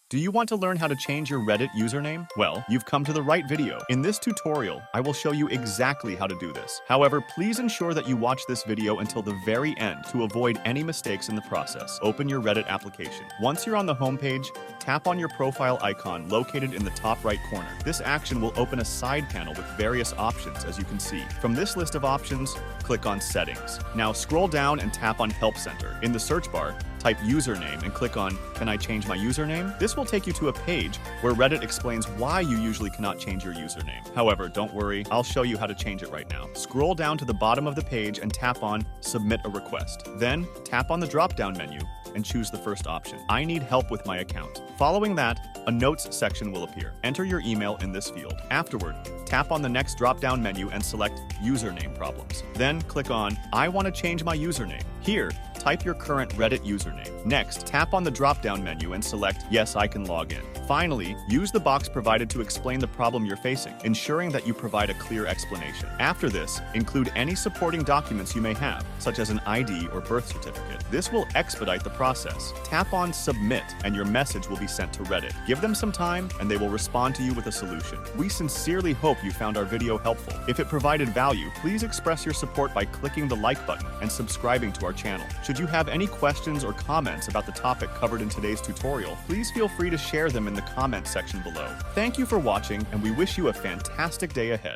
Do you want to learn how to change your Reddit username? Well, you've come to the right video. In this tutorial, I will show you exactly how to do this. However, please ensure that you watch this video until the very end to avoid any mistakes in the process. Open your Reddit application. Once you're on the homepage, tap on your profile icon located in the top right corner. This action will open a side panel with various options, as you can see. From this list of options, click on Settings. Now scroll down and tap on Help Center. In the search bar, type username and click on Can I change my username? This will take you to a page where Reddit explains why you usually cannot change your username. However, don't worry, I'll show you how to change it right now. Scroll down to the bottom of the page and tap on Submit a Request. Then tap on the drop-down menu and choose the first option. I need help with my account. Following that, a notes section will appear. Enter your email in this field. Afterward, tap on the next drop-down menu and select Username Problems. Then click on I want to change my username. Here, type your current Reddit username. Next, tap on the drop-down menu and select Yes, I can log in. Finally, use the box provided to explain the problem you're facing, ensuring that you provide a clear explanation. After this, include any supporting documents you may have, such as an ID or birth certificate. This will expedite the process. Tap on Submit and your message will be sent to Reddit. Give them some time and they will respond to you with a solution. We sincerely hope you found our video helpful. If it provided value, please express your support by clicking the like button and subscribing to our channel. Should you have any questions or comments about the topic covered in today's tutorial, please feel free to share them in the comment section below. Thank you for watching, and we wish you a fantastic day ahead.